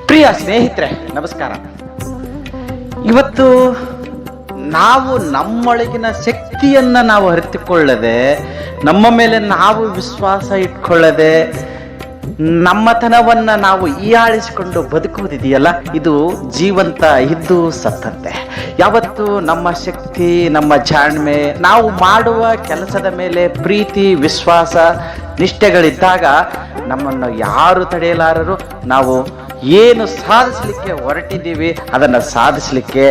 ಪ್ರಿಯ ಸ್ನೇಹಿತರೆ, ನಮಸ್ಕಾರ. ಇವತ್ತು ನಾವು ನಮ್ಮೊಳಗಿನ ಶಕ್ತಿಯನ್ನ ನಾವು ಅರಿತುಕೊಳ್ಳದೆ, ನಮ್ಮ ಮೇಲೆ ನಾವು ವಿಶ್ವಾಸ ಇಟ್ಕೊಳ್ಳದೆ, ನಮ್ಮತನವನ್ನ ನಾವು ಹೀಯಾಳಿಸಿಕೊಂಡು ಬದುಕುವುದಿದೆಯಲ್ಲ, ಇದು ಜೀವಂತ ಇದ್ದು ಸತ್ತಂತೆ. ಯಾವತ್ತು ನಮ್ಮ ಶಕ್ತಿ, ನಮ್ಮ ಜಾಣ್ಮೆ, ನಾವು ಮಾಡುವ ಕೆಲಸದ ಮೇಲೆ ಪ್ರೀತಿ, ವಿಶ್ವಾಸ, ನಿಷ್ಠೆಗಳಿದ್ದಾಗ ನಮ್ಮನ್ನು ಯಾರು ತಡೆಯಲಾರರು. ನಾವು ಏನು ಸಾಧಿಸಲಿಕ್ಕೆ ಹೊರಟಿದ್ದೀವಿ ಅದನ್ನು ಸಾಧಿಸಲಿಕ್ಕೆ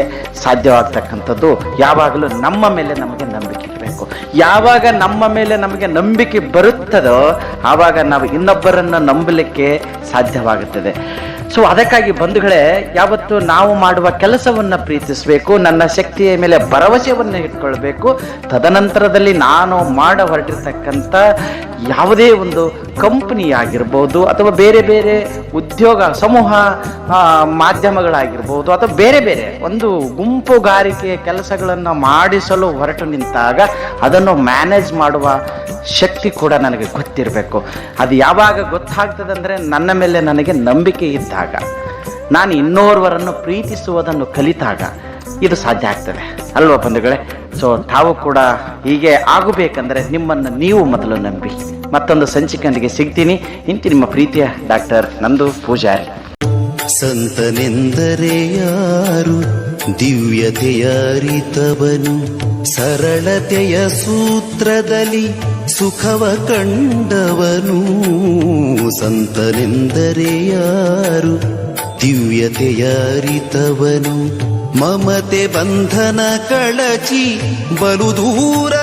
ಸಾಧ್ಯವಾಗ್ತಕ್ಕಂಥದ್ದು ಯಾವಾಗಲೂ ನಮ್ಮ ಮೇಲೆ ನಮಗೆ ನಂಬಿಕೆ ಇರಬೇಕು. ಯಾವಾಗ ನಮ್ಮ ಮೇಲೆ ನಮಗೆ ನಂಬಿಕೆ ಬರುತ್ತದೋ ಆವಾಗ ನಾವು ಇನ್ನೊಬ್ಬರನ್ನು ನಂಬಲಿಕ್ಕೆ ಸಾಧ್ಯವಾಗುತ್ತದೆ. ಸೊ ಅದಕ್ಕಾಗಿ ಬಂಧುಗಳೇ, ಯಾವತ್ತು ನಾವು ಮಾಡುವ ಕೆಲಸವನ್ನು ಪ್ರೀತಿಸಬೇಕು, ನನ್ನ ಶಕ್ತಿಯ ಮೇಲೆ ಭರವಸೆಯನ್ನು ಇಟ್ಕೊಳ್ಬೇಕು. ತದನಂತರದಲ್ಲಿ ನಾನು ಮಾಡ ಹೊರಟಿರ್ತಕ್ಕಂಥ ಯಾವುದೇ ಒಂದು ಕಂಪನಿ ಆಗಿರ್ಬೋದು, ಅಥವಾ ಬೇರೆ ಬೇರೆ ಉದ್ಯೋಗ ಸಮೂಹ ಮಾಧ್ಯಮಗಳಾಗಿರ್ಬೋದು, ಅಥವಾ ಬೇರೆ ಬೇರೆ ಒಂದು ಗುಂಪುಗಾರಿಕೆಯ ಕೆಲಸಗಳನ್ನು ಮಾಡಿಸಲು ಹೊರಟು ನಿಂತಾಗ ಅದನ್ನು ಮ್ಯಾನೇಜ್ ಮಾಡುವ ಶಕ್ತಿ ಕೂಡ ನನಗೆ ಗೊತ್ತಿರಬೇಕು. ಅದು ಯಾವಾಗ ಗೊತ್ತಾಗ್ತದೆ ಅಂದರೆ ನನ್ನ ಮೇಲೆ ನನಗೆ ನಂಬಿಕೆ ಇದ್ದಾಗ, ನಾನು ಇನ್ನೋರ್ವರನ್ನು ಪ್ರೀತಿಸುವುದನ್ನು ಕಲಿತಾಗ ಇದು ಸಾಧ್ಯ ಆಗ್ತದೆ ಅಲ್ವಾ ಬಂಧುಗಳೇ? ಸೊ ತಾವು ಕೂಡ ಹೀಗೆ ಆಗಬೇಕಂದ್ರೆ ನಿಮ್ಮನ್ನು ನೀವು ಮೊದಲು ನಂಬಿ. ಮತ್ತೊಂದು ಸಂಚಿಕೆಯೊಂದಿಗೆ ಸಿಗ್ತೀನಿ. ಇಂತಿ ನಿಮ್ಮ ಪ್ರೀತಿಯ ಡಾಕ್ಟರ್ ನಂದು ಪೂಜಾರಿ. ಸಂತನೆಂದರೆ ಯಾರು? ದಿವ್ಯತೆಯ ಅರಿತವನು, ಸರಳತೆಯ ಸೂತ್ರದಲ್ಲಿ ಸುಖವ ಕಂಡವನು. ಸಂತನೆಂದರೆ ಯಾರು? ದಿವ್ಯತೆಯ ಅರಿತವನು, ಮಮತೆ ಬಂಧನ ಕಳಚಿ ಬಲು ದೂರ